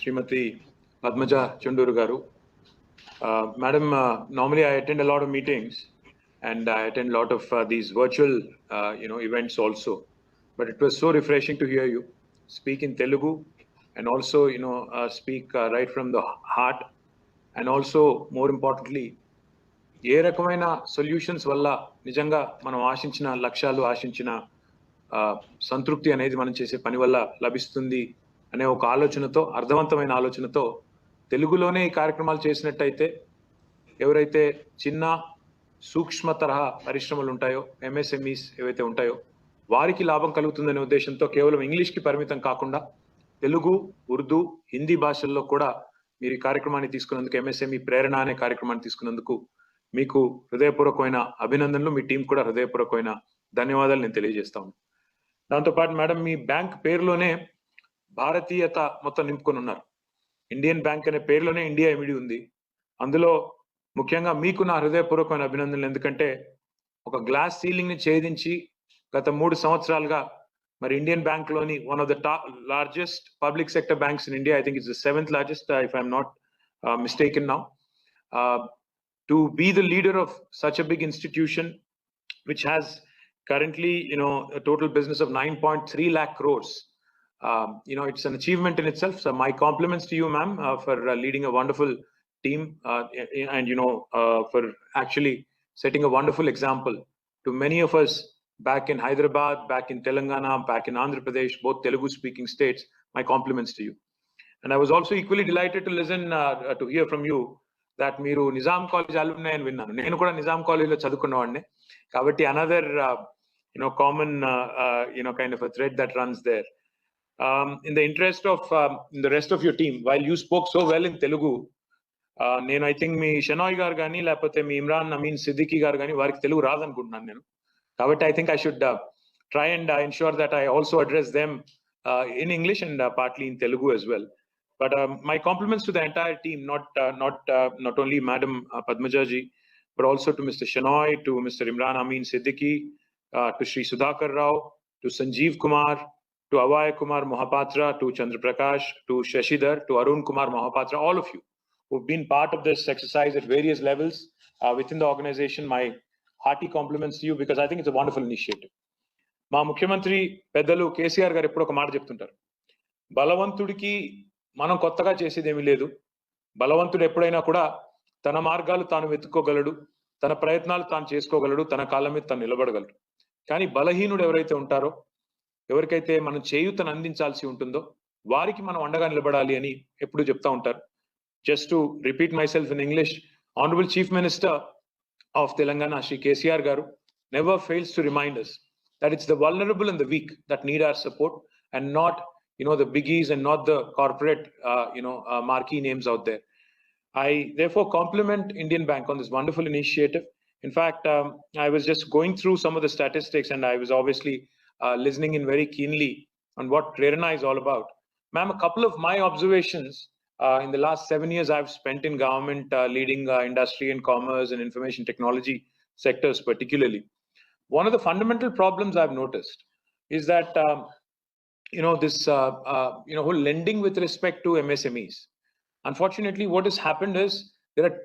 Srimati Padmaja Chunduru Garu. Madam, normally I attend a lot of meetings and I attend a lot of these virtual, events also. But it was so refreshing to hear you speak in Telugu and also, speak right from the heart. And also, more importantly, ఏ రకమైన solutions వల్ల నిజంగా మనం ఆశించిన లక్ష్యాలు ఆశించిన సంతృప్తి అనేది మనం చేసే పని వల్ల లభిస్తుంది అనే ఒక ఆలోచనతో అర్థవంతమైన ఆలోచనతో తెలుగులోనే ఈ కార్యక్రమాలు చేసినట్టయితే ఎవరైతే చిన్న సూక్ష్మ తరహా పరిశ్రమలు ఉంటాయో ఎంఎస్ఎంఈస్ ఏవైతే ఉంటాయో వారికి లాభం కలుగుతుందనే ఉద్దేశంతో కేవలం ఇంగ్లీష్కి పరిమితం కాకుండా తెలుగు ఉర్దూ హిందీ భాషల్లో కూడా మీరు ఈ కార్యక్రమాన్ని తీసుకున్నందుకు ఎంఎస్ఎంఈ ప్రేరణ అనే కార్యక్రమాన్ని తీసుకున్నందుకు మీకు హృదయపూర్వకమైన అభినందనలు మీ టీం కూడా హృదయపూర్వకమైన ధన్యవాదాలు నేను తెలియజేస్తాను. దాంతోపాటు మేడం మీ బ్యాంక్ పేరులోనే భారతీయత మొత్తం నింపుకొని ఉన్నారు. ఇండియన్ బ్యాంక్ అనే పేరులోనే ఇండియా ఇమిడి ఉంది. అందులో ముఖ్యంగా మీకు నా హృదయపూర్వకమైన అభినందనలు. ఎందుకంటే ఒక గ్లాస్ సీలింగ్ ని ఛేదించి గత 3 సంవత్సరాలుగా మరి ఇండియన్ బ్యాంక్ లోని one of the largest public sector banks in India, I think it's the 7th largest if I'm not mistaken now, to be the leader of such a big institution which has currently a total business of 9.3 lakh crores. It's an achievement in itself. So my compliments to you, ma'am, for leading a wonderful team and for actually setting a wonderful example to many of us back in Hyderabad, back in Telangana, back in Andhra Pradesh, both Telugu speaking states. My compliments to you. And I was also equally delighted to listen to hear from you that మీరు Nizam college alumni అని విన్నాను. నేను కూడా నిజాం కాలేజ్లో చదువుకున్నవాడిని కాబట్టి another common kind of a thread that runs there. In the interest of the rest of your team, while you spoke so well in Telugu, నేను I think మీ షెనాయ్ గారు కానీ లేకపోతే మీ ఇమ్రాన్ అమీన్ సిద్దికీ గారు కానీ వారికి తెలుగు రాదనుకుంటున్నాను నేను. కాబట్టి I think I should try and ensure that I also address them in English and partly in Telugu as well. But my compliments to the entire team, not only Madam Padmaja ji, but also to Mr. Shenoy, to Mr. Imran Amin Siddiqui, to Sri Sudhakar Rao, to Sanjeev Kumar, to Avay Kumar Mohapatra, to Chandra Prakash, to Shashidhar, to Arun Kumar Mohapatra, all of you who've been part of this exercise at various levels within the organization. My hearty compliments to you because I think it's a wonderful initiative. మా ముఖ్యమంత్రి పెద్దలు కేసీఆర్ గారు ఎప్పుడు ఒక మాట చెప్తుంటారు, బలవంతుడికి మనం కొత్తగా చేసేదేమీ లేదు, బలవంతుడు ఎప్పుడైనా కూడా తన మార్గాలు తాను వెతుక్కోగలడు, తన ప్రయత్నాలు తాను చేసుకోగలడు, తన కాళ్ళ మీద తాను నిలబడగలడు. కానీ బలహీనుడు ఎవరైతే ఉంటారో, ఎవరికైతే మనం చేయూతను అందించాల్సి ఉంటుందో వారికి మనం అండగా నిలబడాలి అని ఎప్పుడు చెప్తా ఉంటారు. Just to repeat myself in English, honourable chief minister of Telangana Shri KCR గారు never fails to remind us that it's the vulnerable and the weak that need our support and not the biggies and not the corporate marquee names out there. I therefore compliment Indian Bank on this wonderful initiative. In fact, I was just going through some of the statistics and I was obviously listening in very keenly on what Prerana is all about. Ma'am, a couple of my observations in the last 7 years I've spent in government leading industry and commerce and information technology sectors particularly. One of the fundamental problems I've noticed is that this whole lending with respect to MSMEs. Unfortunately, what has happened is there are,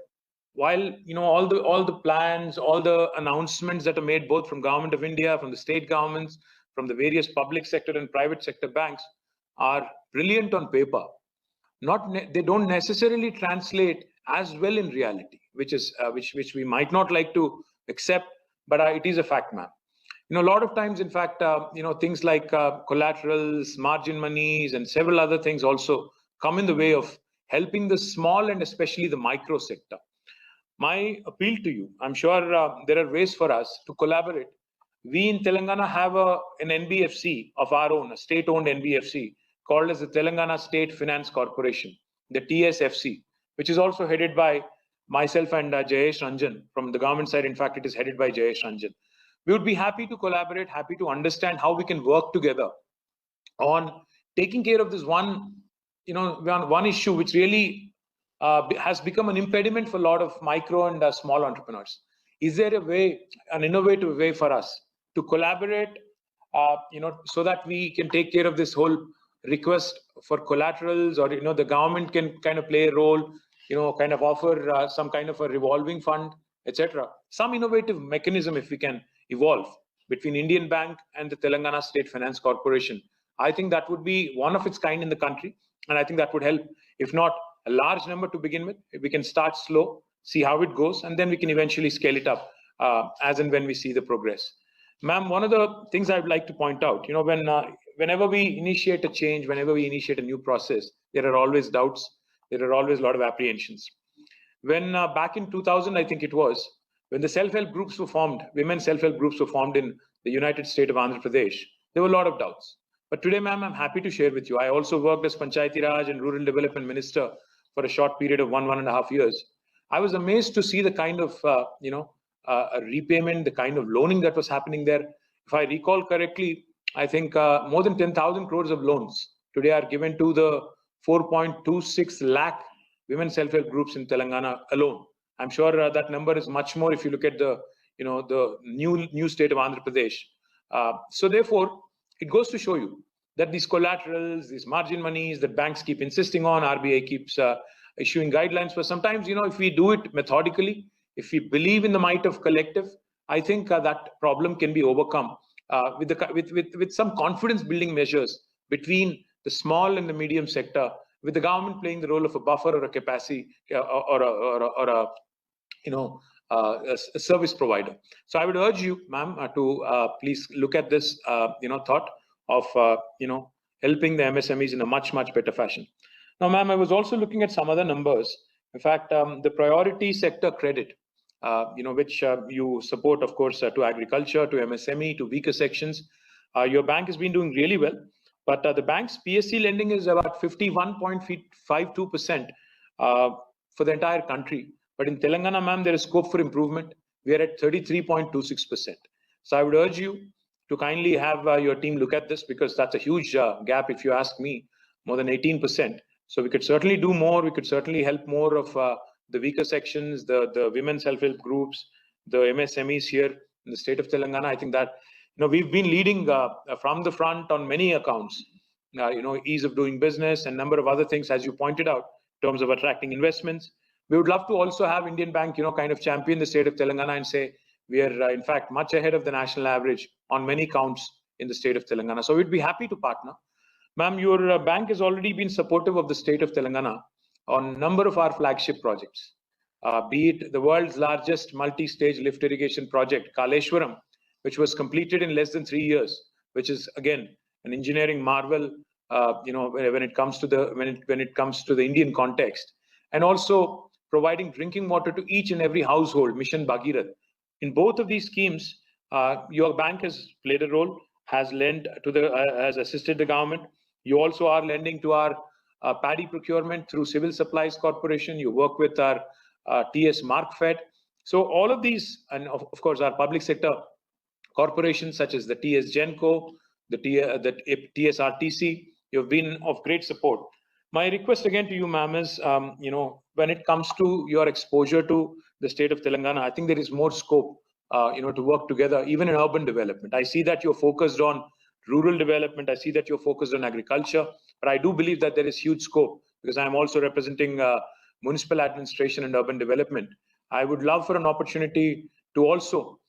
while all the plans, all the announcements that are made both from Government of India, from the state governments, from the various public sector and private sector banks are brilliant on paper. They don't necessarily translate as well in reality, which we might not like to accept, but it is a fact, ma'am. A lot of times, in fact, things like collaterals, margin monies, and several other things also come in the way of helping the small and especially the micro sector. My appeal to you, I'm sure there are ways for us to collaborate. We in Telangana have an NBFC of our own, a state-owned NBFC called as the Telangana State Finance Corporation, the TSFC, which is also headed by myself and Jayesh Ranjan from the government side. In fact, it is headed by Jayesh Ranjan. We would be happy to collaborate, happy to understand how we can work together on taking care of this one issue which really has become an impediment for a lot of micro and small entrepreneurs. Is there a way, an innovative way for us to collaborate, so that we can take care of this whole request for collaterals, or the government can kind of play a role, kind of offer some kind of a revolving fund, etc. Some innovative mechanism, if we can evolve between Indian Bank and the Telangana State Finance Corporation, I think that would be one of its kind in the country, and I think that would help, if not a large number to begin with. If we can start slow, see how it goes, and then we can eventually scale it up as and when we see the progress. Ma'am, one of the things I would like to point out, whenever we initiate a change, whenever we initiate a new process, there are always doubts, there are always a lot of apprehensions. When back in 2000, I think it was, when the self-help groups were formed, women self-help groups were formed in the United State of Andhra Pradesh, there were a lot of doubts. But today, ma'am, I'm happy to share with you. I also worked as Panchayati Raj and Rural Development Minister for a short period of 1.5 years. I was amazed to see the kind of, repayment, the kind of loaning that was happening there. If I recall correctly, I think more than 10,000 crores of loans today are given to the 4.26 lakh women self-help groups in Telangana alone. I'm sure that number is much more if you look at the, the new state of Andhra Pradesh. So therefore, it goes to show you that these collaterals, these margin monies that banks keep insisting on, RBI keeps issuing guidelines for. Sometimes, if we do it methodically, if we believe in the might of collective, I think that problem can be overcome with some confidence-building measures between the small and the medium sector, with the government playing the role of a buffer or a capacity or a service provider. So I would urge you, ma'am, to please look at this, thought of, helping the MSMEs in a much, much better fashion. Now, ma'am, I was also looking at some other numbers. In fact, the priority sector credit, which you support, of course, to agriculture, to MSME, to weaker sections. Your bank has been doing really well, but the bank's PSC lending is about 51.52% for the entire country. But in Telangana, ma'am, there is scope for improvement. We are at 33.26%. So I would urge you to kindly have your team look at this, because that's a huge gap, if you ask me, more than 18%. So we could certainly do more. We could certainly help more of the weaker sections, the women self-help groups, the MSMEs here in the state of Telangana. I think that, we've been leading from the front on many accounts, ease of doing business and number of other things, as you pointed out, in terms of attracting investments. We would love to also have Indian Bank, kind of champion the state of Telangana and say we are, in fact, much ahead of the national average on many counts in the state of Telangana. So we'd be happy to partner. Ma'am, your bank has already been supportive of the state of Telangana on a number of our flagship projects, be it the world's largest multi-stage lift irrigation project, Kaleshwaram, which was completed in less than 3 years, which is, again, an engineering marvel, when it comes to the Indian context, and also providing drinking water to each and every household, Mission Bhagirath. In both of these schemes, your bank has played a role, has lent to has assisted the government. You also are lending to our paddy procurement through Civil Supplies Corporation. You work with our TS Markfed. So all of these, and of course our public sector corporations such as the TS Genco, the TSRTC, you've been of great support. My request again to you, ma'am, is, when it comes to your exposure to the state of Telangana, I think there is more scope, to work together, even in urban development. I see that you're focused on rural development. I see that you're focused on agriculture, but I do believe that there is huge scope, because I'm also representing municipal administration and urban development. I would love for an opportunity to also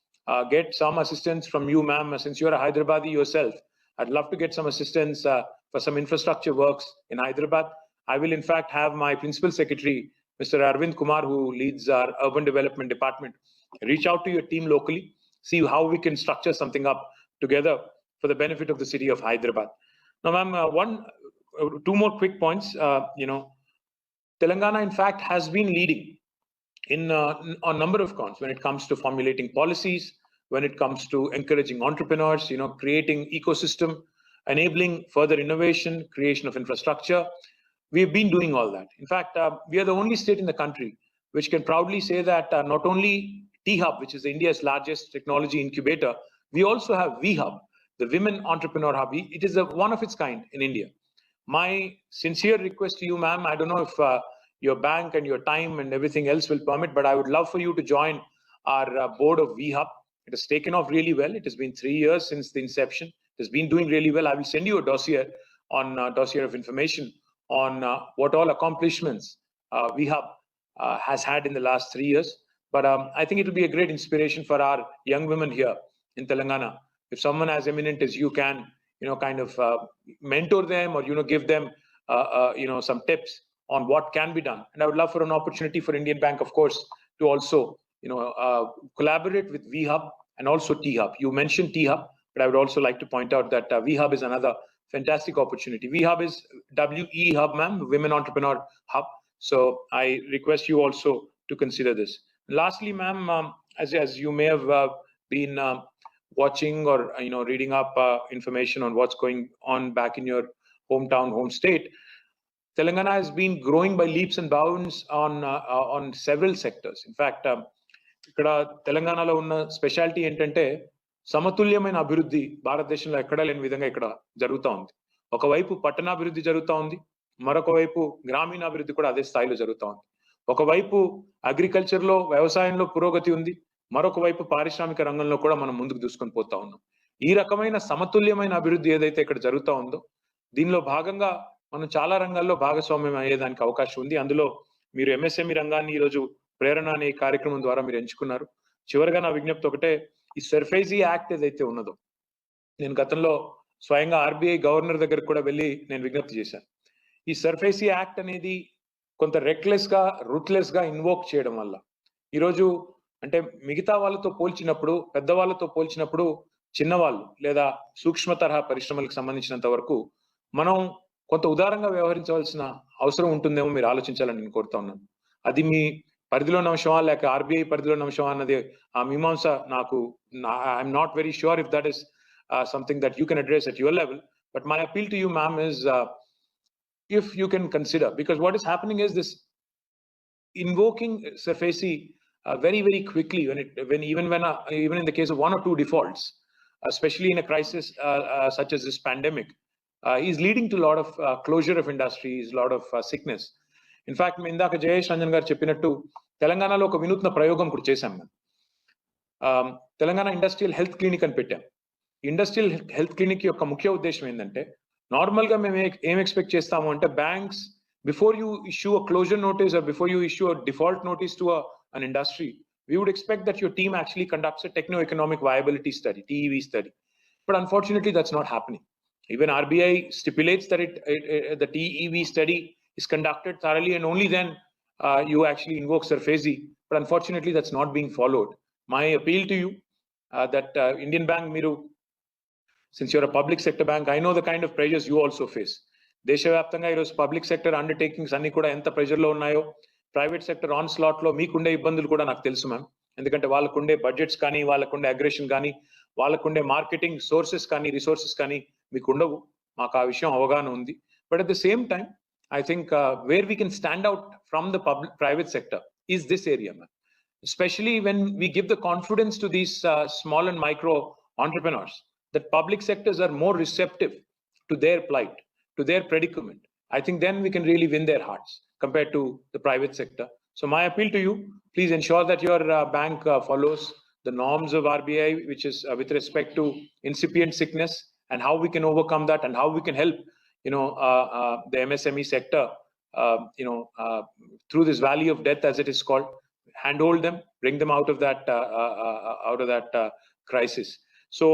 get some assistance from you, ma'am, since you're a Hyderabadi yourself. I'd love to get some assistance for some infrastructure works in Hyderabad. I will, in fact, have my principal secretary, Mr. Arvind Kumar, who leads our urban development department, reach out to your team locally, see how we can structure something up together for the benefit of the city of Hyderabad. Now, ma'am, two more quick points. Telangana, in fact, has been leading in on a number of counts when it comes to formulating policies, when it comes to encouraging entrepreneurs, creating ecosystem, enabling further innovation, creation of infrastructure. We've been doing all that. In fact, we are the only state in the country which can proudly say that not only T-Hub, which is India's largest technology incubator, we also have V-Hub, the Women Entrepreneur Hub. It is one of its kind in India. My sincere request to you, ma'am, I don't know if your bank and your time and everything else will permit, but I would love for you to join our board of V-Hub. It has taken off really well. It has been 3 years since the inception. It has been doing really well. I will send you a dossier on dossier of information on what all accomplishments VHub has had in the last 3 years. But I think it will be a great inspiration for our young women here in Telangana. If someone as eminent as you can, kind of mentor them or, give them, some tips on what can be done. And I would love for an opportunity for Indian Bank, of course, to also, collaborate with VHub and also T-Hub. You mentioned T-Hub, but I would also like to point out that VHub is another fantastic opportunity. VHub is WE Hub, ma'am, Women Entrepreneur Hub. So I request you also to consider this. Lastly, ma'am, as you may have been watching or reading up information on what's going on back in your hometown, home state, Telangana has been growing by leaps and bounds on several sectors. In fact, ఇక్కడ తెలంగాణలో ఉన్న speciality ఏంటంటే సమతుల్యమైన అభివృద్ధి భారతదేశంలో ఎక్కడా లేని విధంగా ఇక్కడ జరుగుతూ ఉంది. ఒకవైపు పట్టణాభివృద్ధి జరుగుతూ ఉంది, మరొక వైపు గ్రామీణాభివృద్ధి కూడా అదే స్థాయిలో జరుగుతూ ఉంది. ఒకవైపు అగ్రికల్చర్ లో వ్యవసాయంలో పురోగతి ఉంది, మరొక వైపు పారిశ్రామిక రంగంలో కూడా మనం ముందుకు దూసుకొని పోతా ఉన్నాం. ఈ రకమైన సమతుల్యమైన అభివృద్ధి ఏదైతే ఇక్కడ జరుగుతూ ఉందో దీనిలో భాగంగా మనం చాలా రంగాల్లో భాగస్వామ్యం అయ్యేదానికి అవకాశం ఉంది. అందులో మీరు ఎంఎస్ఎంఈ రంగాన్ని ఈరోజు ప్రేరణ అనే కార్యక్రమం ద్వారా మీరు ఎంచుకున్నారు. చివరిగా నా విజ్ఞప్తి ఒకటే, ఈ సర్ఫేసీ యాక్ట్ ఏదైతే ఉన్నదో, నేను గతంలో స్వయంగా ఆర్బీఐ గవర్నర్ దగ్గర కూడా వెళ్ళి నేను విజ్ఞప్తి చేశాను. ఈ సర్ఫేసీ యాక్ట్ అనేది కొంత రెక్లెస్ గా, రూట్లెస్ గా ఇన్వోక్ చేయడం వల్ల ఈరోజు అంటే మిగతా వాళ్ళతో పోల్చినప్పుడు, పెద్దవాళ్ళతో పోల్చినప్పుడు చిన్నవాళ్ళు లేదా సూక్ష్మ తరహా పరిశ్రమలకు సంబంధించినంత వరకు మనం కొంత ఉదారంగా వ్యవహరించవలసిన అవసరం ఉంటుందేమో మీరు ఆలోచించాలని నేను కోరుతా ఉన్నాను. అది మీ పరిధిలోని అంశమా లేక ఆర్బీఐ పరిధిలోని అంశమా అన్నది ఆ మీమాంస నాకు I'm not very sure if that is something that you can address at your level. But my appeal to you, ma'am, is if you can consider, because what is happening is this invoking SARFAESI very, very quickly even in the case of one or two defaults, especially in a crisis such as this pandemic, is leading to a lot of closure of industries, a lot of sickness. In fact, ఇందాక జయేష్ రంజన్ గారు చెప్పినట్టు తెలంగాణలో ఒక వినూత్న ప్రయోగం కూడా చేశాం మేము. తెలంగాణ ఇండస్ట్రియల్ హెల్త్ క్లినిక్ అని పెట్టాం. ఇండస్ట్రియల్ హెల్త్ క్లినిక్ యొక్క ముఖ్య ఉద్దేశం ఏంటంటే, నార్మల్ గా మేము ఏం ఎక్స్పెక్ట్ చేస్తాము అంటే, banks before you issue a closure notice or before you issue a default notice to an industry, we would expect that your team actually conducts a techno-economic viability study, TEV study. But unfortunately, that's not happening. Even RBI stipulates that the TEV study is conducted thoroughly and only then you actually invoke SARFAESI. But unfortunately, that's not being followed. My appeal to you that Indian Bank, Miru, since you're a public sector bank, I know the kind of pressures you also face. దేశవ్యాప్తంగా ఈరోజు public sector undertakings అన్ని కూడా ఎంత pressure లో ఉన్నాయో, private sector on slot లో మీకుండే ఇబ్బందులు కూడా నాకు తెలుసు మ్యామ్. ఎందుకంటే వాళ్ళకుండే బడ్జెట్స్ కానీ, వాళ్ళకుండే అగ్రెషన్ కానీ, వాళ్ళకుండే మార్కెటింగ్ సోర్సెస్ కానీ, రిసోర్సెస్ కానీ మీకు ఉండవు. మాకు ఆ విషయం అవగాహన ఉంది. But at the same time I think where we can stand out from the private sector is this area, man. Especially when we give the confidence to these small and micro entrepreneurs that public sectors are more receptive to their plight, to their predicament. I think then we can really win their hearts compared to the private sector. So my appeal to you, please ensure that your bank follows the norms of RBI, which is with respect to incipient sickness and how we can overcome that and how we can help the MSME sector, through this valley of death, as it is called, handhold them, bring them out of that crisis. So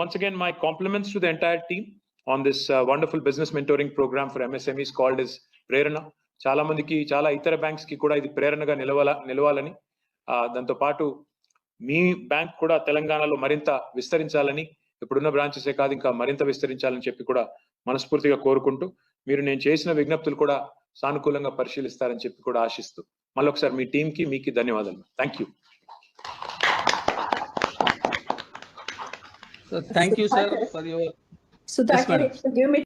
once again, my compliments to the entire team on this wonderful business mentoring program for MSMEs called as Prerana. చాలా మందికి, చాలా ఇతర banks కి కూడా ఇది ప్రేరణగా నిలవాలని, దాంతో పాటు మీ బ్యాంక్ కూడా తెలంగాణలో మరింత విస్తరించాలని, ఇప్పుడున్న బ్రాంచెసే కాదు ఇంకా మరింత విస్తరించాలని చెప్పి కూడా మనస్ఫూర్తిగా కోరుకుంటూ, మీరు నేను చేసిన విజ్ఞప్తులు కూడా సానుకూలంగా పరిశీలిస్తారని చెప్పి కూడా ఆశిస్తూ, మళ్ళొకసారి మీ టీమ్ కి మీకు ధన్యవాదాలు. Thank you. Thank you, sir, for your.